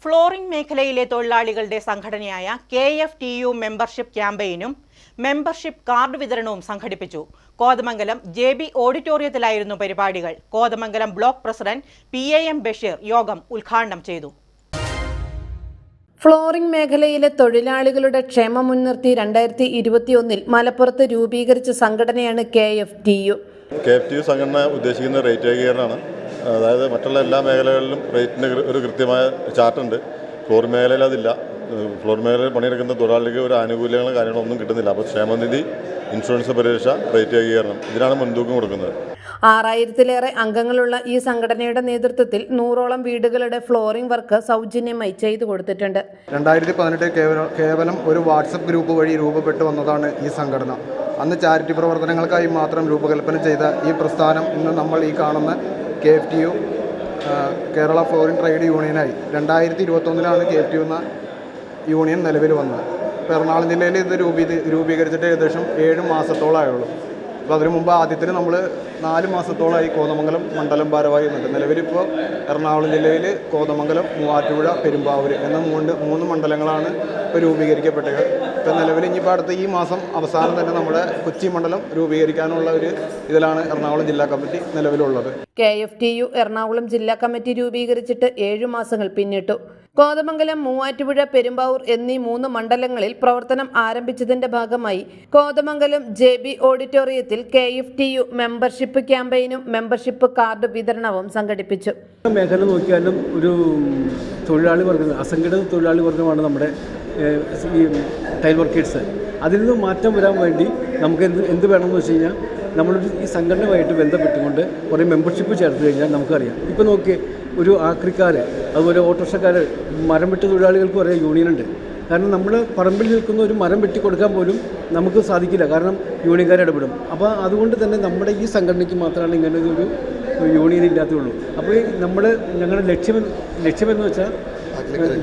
Flooring മേഖലയിലെ തൊഴിലാളികളുടെ സംഘടനയായ KFTU മെമ്പർഷിപ്പ് ക്യാമ്പയിനും മെമ്പർഷിപ്പ് കാർഡ് വിതരണവും സംഘടിപ്പിച്ചു. കോതമംഗലം JB ഓഡിറ്റോറിയത്തിലായിരുന്നു പരിപാടികൾ. Kothamangalam block president PAM Basheer യോഗം ഉദ്ഘാടനം ചെയ്തു. ഫ്ലോറിംഗ് മേഖലയിലെ തൊഴിലാളികളുടെ ക്ഷേമം മുൻനിർത്തി 2021 മലപ്പുറത്ത് രൂപീകരിച്ച സംഘടനയാണ് KFTU. KFTU സംഘടന ഉദ്ദേശിക്കുന്ന റേറ്റ് ഏകീകരണമാണ്. അതായത് മറ്റുള്ള എല്ലാ മേഖലകളിലും റേറ്റിന് ഒരു കൃത്യമായ ചാർട്ടുണ്ട്. ഫ്ലോറിംഗ് മേഖലയിൽ അതില്ല. ഫ്ലോറിംഗ് മേഖലയിൽ പണിയെടുക്കുന്ന തൊഴിലാളികൾക്ക് ഒരു ആനുകൂല്യങ്ങളും കാര്യങ്ങളൊന്നും കിട്ടുന്നില്ല. അപ്പോൾ ക്ഷേമനിധി, ഇൻഷുറൻസ് പരിരക്ഷ, റേറ്റ് ഏകീകരണം ഇതിനാണ് മുൻതൂക്കം കൊടുക്കുന്നത്. 6000-ലേറെ അംഗങ്ങളുള്ള ഈ സംഘടനയുടെ നേതൃത്വത്തിൽ 100ഓളം വീടുകളുടെ ഫ്ലോറിംഗ് വർക്ക് സൗജന്യമായി ചെയ്തു കൊടുത്തിട്ടുണ്ട്. 2018 കേവലം ഒരു വാട്സപ്പ് ഗ്രൂപ്പ് വഴി രൂപപ്പെട്ടു വന്നതാണ് ഈ സംഘടന. അന്ന് ചാരിറ്റി പ്രവർത്തനങ്ങൾക്കായി മാത്രം രൂപകൽപ്പന ചെയ്ത ഈ പ്രസ്ഥാനം ഇന്ന് നമ്മൾ ഈ കാണുന്ന KFTU കേരള ഫ്ലോറിംഗ് ട്രേഡ് യൂണിയനായി 2021 KFTU എന്ന യൂണിയൻ നിലവിൽ വന്നത്. ഇപ്പോൾ എറണാകുളം ജില്ലയിൽ ഇത് രൂപീകരിച്ചിട്ട് ഏകദേശം 7 മാസത്തോളമായുള്ളൂ. അപ്പോൾ അതിനു മുമ്പ് ആദ്യത്തിന് നമ്മൾ 4 മാസത്തോളമായി കോതമംഗലം മണ്ഡലം ഭാരവാഹി നിന്നിട്ട്. നിലവിലിപ്പോൾ എറണാകുളം ജില്ലയിൽ കോതമംഗലം, മൂവാറ്റുപുഴ, പെരുമ്പാവൂർ എന്ന 3 മണ്ഡലങ്ങളാണ് ഇപ്പോൾ രൂപീകരിക്കപ്പെട്ടത്. ഇപ്പോൾ നിലവിൽ ഇനിയിപ്പോൾ അടുത്ത ഈ മാസം അവസാനം തന്നെ നമ്മുടെ കൊച്ചി മണ്ഡലം രൂപീകരിക്കാനുള്ള ഒരു ഇതിലാണ് എറണാകുളം ജില്ലാ കമ്മിറ്റി നിലവിലുള്ളത്. KFTU എറണാകുളം ജില്ലാ കമ്മിറ്റി രൂപീകരിച്ചിട്ട് 7 മാസങ്ങൾ പിന്നിട്ടു. കോതമംഗലം, മൂവാറ്റുപുഴ, പെരുമ്പാവൂർ എന്നീ 3 മണ്ഡലങ്ങളിൽ പ്രവർത്തനം ആരംഭിച്ചതിന്റെ ഭാഗമായി കോതമംഗലം JB ഓഡിറ്റോറിയത്തിൽ KFTU മെമ്പർഷിപ്പ് ക്യാമ്പയിനും മെമ്പർഷിപ്പ് കാർഡ് വിതരണവും സംഘടിപ്പിച്ചു. മേഖല നോക്കിയാലും ഒരു തൊഴിലാളി വർഗ്ഗം, അസംഘടിത തൊഴിലാളി വർഗ്ഗമാണ് നമ്മുടെ ഈ ടൈൽ വർക്കേഴ്സ്. അതിൽ നിന്ന് മാറ്റം വരാൻ വേണ്ടി നമുക്ക് എന്ത് വേണമെന്ന് വെച്ച് കഴിഞ്ഞാൽ നമ്മളൊരു ഈ സംഘടനയുമായിട്ട് ബന്ധപ്പെട്ടുകൊണ്ട് കുറേ മെമ്പർഷിപ്പ് ചേർത്ത് കഴിഞ്ഞാൽ നമുക്കറിയാം. ഇപ്പോൾ നോക്കിയേ, ഒരു ആക്രിക്കാർ, അതുപോലെ ഓട്ടോറിക്ഷക്കാർ, മരം വെട്ട് തൊഴിലാളികൾക്ക് കുറേ യൂണിയനുണ്ട്. കാരണം നമ്മുടെ പറമ്പിൽ നിൽക്കുന്ന ഒരു മരം വെട്ടി കൊടുക്കാൻ പോലും നമുക്ക് സാധിക്കില്ല, കാരണം യൂണിയൻകാർ ഇടപെടും. അപ്പോൾ അതുകൊണ്ട് തന്നെ നമ്മുടെ ഈ സംഘടനയ്ക്ക് മാത്രമാണ് ഇങ്ങനെ ഒരു യൂണിയൻ ഇല്ലാത്തുള്ളൂ. അപ്പോൾ ഞങ്ങളുടെ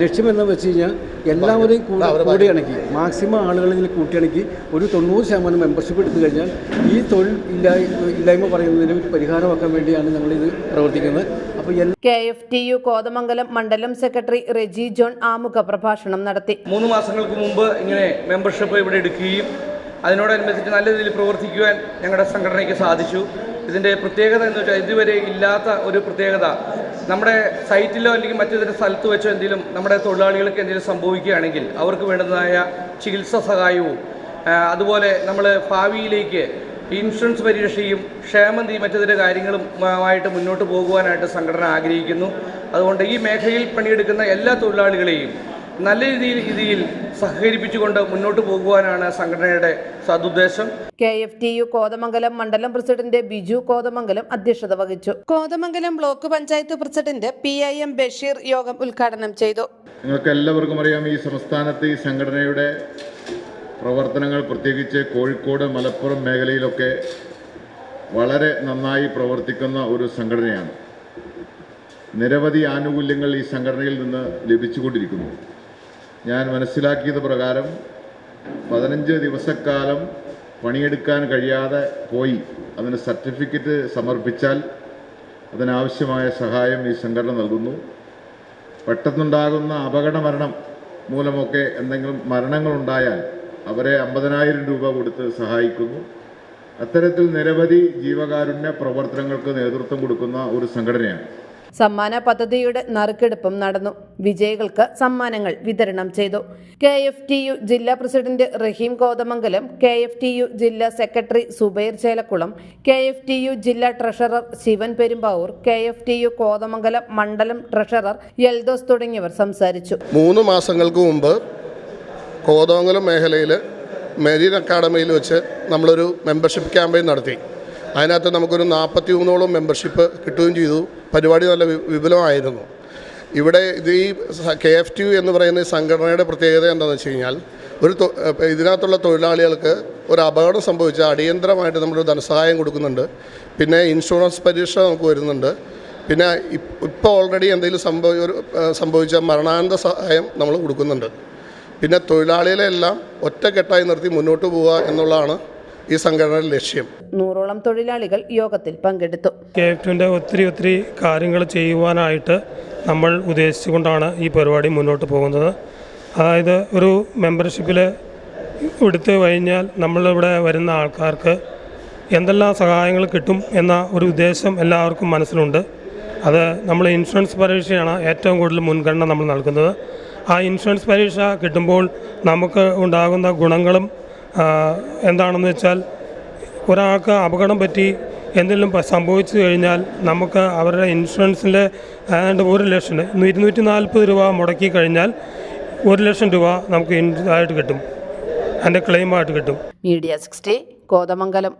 ലക്ഷ്യമെന്ന് വെച്ച് കഴിഞ്ഞാൽ എല്ലാവരെയും കൂടിയിണക്കി, മാക്സിമം ആളുകളെ ഇതിൽ കൂട്ടിയിണക്കി ഒരു 90% മെമ്പർഷിപ്പ് എടുത്തു കഴിഞ്ഞാൽ ഈ തൊഴിൽ ഇല്ലായ്മ പറയുന്നതിന് പരിഹാരമാക്കാൻ വേണ്ടിയാണ് ഞങ്ങളിത് പ്രവർത്തിക്കുന്നത്. അപ്പോൾ KFTU കോതമംഗലം മണ്ഡലം സെക്രട്ടറി റെജി ജോൺ ആമുഖ പ്രഭാഷണം നടത്തി. 3 മാസങ്ങൾക്ക് മുമ്പ് ഇങ്ങനെ മെമ്പർഷിപ്പ് ഇവിടെ എടുക്കുകയും അതിനോടനുബന്ധിച്ച് നല്ല രീതിയിൽ പ്രവർത്തിക്കുവാൻ ഞങ്ങളുടെ സംഘടനയ്ക്ക് സാധിച്ചു. ഇതിൻ്റെ പ്രത്യേകത എന്ന് വെച്ചാൽ ഇതുവരെ ഇല്ലാത്ത ഒരു പ്രത്യേകത, നമ്മുടെ സൈറ്റിലോ അല്ലെങ്കിൽ മറ്റേതൊരു സ്ഥലത്ത് വെച്ചോ എന്തെങ്കിലും നമ്മുടെ തൊഴിലാളികൾക്ക് എന്തെങ്കിലും സംഭവിക്കുകയാണെങ്കിൽ അവർക്ക് വേണ്ടതായ ചികിത്സാ സഹായവും അതുപോലെ നമ്മൾ ഭാവിയിലേക്ക് ഇൻഷുറൻസ് പരിരക്ഷയും ക്ഷേമനിധി മറ്റേതൊരു കാര്യങ്ങളുമായിട്ട് മുന്നോട്ട് പോകുവാനായിട്ട് സംഘടന ആഗ്രഹിക്കുന്നു. അതുകൊണ്ട് ഈ മേഖലയിൽ പണിയെടുക്കുന്ന എല്ലാ തൊഴിലാളികളെയും നല്ല രീതിയിൽ സഹകരിപ്പിച്ചുകൊണ്ട് മുന്നോട്ട് പോകുവാനാണ് സംഘടനയുടെ സതുദ്ദേശം. KFTU കോതമംഗലം മണ്ഡലം പ്രസിഡന്റ് ബിജു കോതമംഗലം അധ്യക്ഷത വഹിച്ചു. Kothamangalam block panchayat president PAM Basheer യോഗം ഉദ്ഘാടനം ചെയ്തു. നിങ്ങൾക്ക് എല്ലാവർക്കും അറിയാം, ഈ സംസ്ഥാനത്ത് ഈ സംഘടനയുടെ പ്രവർത്തനങ്ങൾ പ്രത്യേകിച്ച് കോഴിക്കോട്, മലപ്പുറം മേഖലയിലൊക്കെ വളരെ നന്നായി പ്രവർത്തിക്കുന്ന ഒരു സംഘടനയാണ്. നിരവധി ആനുകൂല്യങ്ങൾ ഈ സംഘടനയിൽ നിന്ന് ലഭിച്ചുകൊണ്ടിരിക്കുന്നു. ഞാൻ മനസ്സിലാക്കിയത് പ്രകാരം 15 ദിവസക്കാലം പണിയെടുക്കാൻ കഴിയാതെ പോയി അതിന് സർട്ടിഫിക്കറ്റ് സമർപ്പിച്ചാൽ അതിനാവശ്യമായ സഹായം ഈ സംഘടന നൽകുന്നു. പെട്ടെന്നുണ്ടാകുന്ന അപകട മരണം മൂലമൊക്കെ എന്തെങ്കിലും മരണങ്ങളുണ്ടായാൽ അവരെ 50,000 രൂപ കൊടുത്ത് സഹായിക്കുന്നു. അത്തരത്തിൽ നിരവധി ജീവകാരുണ്യ പ്രവർത്തനങ്ങൾക്ക് നേതൃത്വം കൊടുക്കുന്ന ഒരു സംഘടനയാണ്. സമ്മാന പദ്ധതിയുടെ നറുക്കെടുപ്പും നടന്നു. വിജയികൾക്ക് സമ്മാനങ്ങൾ വിതരണം ചെയ്തു. KFTU ജില്ലാ പ്രസിഡന്റ് റഹീം കോതമംഗലം, KFTU ജില്ലാ സെക്രട്ടറി സുബൈർ ചേലക്കുളം, KFTU ജില്ലാ ട്രഷറർ ശിവൻ പെരുമ്പാവൂർ, KFTU കോതമംഗലം മണ്ഡലം ട്രഷറർ യൽദോസ് തുടങ്ങിയവർ സംസാരിച്ചു. 3 മാസങ്ങൾക്ക് മുമ്പ് കോതമംഗലം മേഖലയിൽ മെരീൻ അക്കാഡമിയിൽ വെച്ച് നമ്മളൊരു മെമ്പർഷിപ്പ് ക്യാമ്പയിൻ നടത്തി. അതിനകത്ത് നമുക്കൊരു 43ഓളം മെമ്പർഷിപ്പ് കിട്ടുകയും ചെയ്തു. പരിപാടി നല്ല വിപുലമായിരുന്നു. ഇവിടെ ഈ KFTU എന്ന് പറയുന്ന സംഘടനയുടെ പ്രത്യേകത എന്താണെന്ന് വെച്ച് കഴിഞ്ഞാൽ, ഇതിനകത്തുള്ള തൊഴിലാളികൾക്ക് ഒരു അപകടം സംഭവിച്ചാൽ അടിയന്തരമായിട്ട് നമ്മളൊരു ധനസഹായം കൊടുക്കുന്നുണ്ട്. പിന്നെ ഇൻഷുറൻസ് പരിരക്ഷ നമുക്ക് വരുന്നുണ്ട്. പിന്നെ ഇപ്പോൾ ഓൾറെഡി എന്തെങ്കിലും സംഭവിച്ചാൽ മരണാനന്തര സഹായം നമ്മൾ കൊടുക്കുന്നുണ്ട്. പിന്നെ തൊഴിലാളികളെല്ലാം ഒറ്റക്കെട്ടായി നിർത്തി മുന്നോട്ട് പോവുക എന്നുള്ളതാണ് ഈ സംഘടനയുടെ ലക്ഷ്യം. 100ഓളം തൊഴിലാളികൾ യോഗത്തിൽ പങ്കെടുത്തു. KFTUവിൻ്റെ ഒത്തിരി കാര്യങ്ങൾ ചെയ്യുവാനായിട്ട് നമ്മൾ ഉദ്ദേശിച്ചുകൊണ്ടാണ് ഈ പരിപാടി മുന്നോട്ട് പോകുന്നത്. അതായത് ഒരു മെമ്പർഷിപ്പിൽ എടുത്തു കഴിഞ്ഞാൽ നമ്മളിവിടെ വരുന്ന ആൾക്കാർക്ക് എന്തെല്ലാം സഹായങ്ങൾ കിട്ടും എന്ന ഒരു ഉദ്ദേശം എല്ലാവർക്കും മനസ്സിലുണ്ട്. അത് നമ്മൾ ഇൻഷുറൻസ് പരീക്ഷയാണ് ഏറ്റവും കൂടുതൽ മുൻഗണന നമ്മൾ നൽകുന്നത്. ആ ഇൻഷുറൻസ് പരീക്ഷ കിട്ടുമ്പോൾ നമുക്ക് ഉണ്ടാകുന്ന ഗുണങ്ങളും എന്താണെന്ന് വെച്ചാൽ, ഒരാൾക്ക് അപകടം പറ്റി എന്തെങ്കിലും സംഭവിച്ചു കഴിഞ്ഞാൽ നമുക്ക് അവരുടെ ഇൻഷുറൻസിൽ ഏതാണ്ട് 1 ലക്ഷം 240 രൂപ മുടക്കി കഴിഞ്ഞാൽ 1 ലക്ഷം രൂപ നമുക്ക് ഇതായിട്ട് കിട്ടും, അതിൻ്റെ ക്ലെയിമായിട്ട് കിട്ടും. മീഡിയ 60 കോതമംഗലം.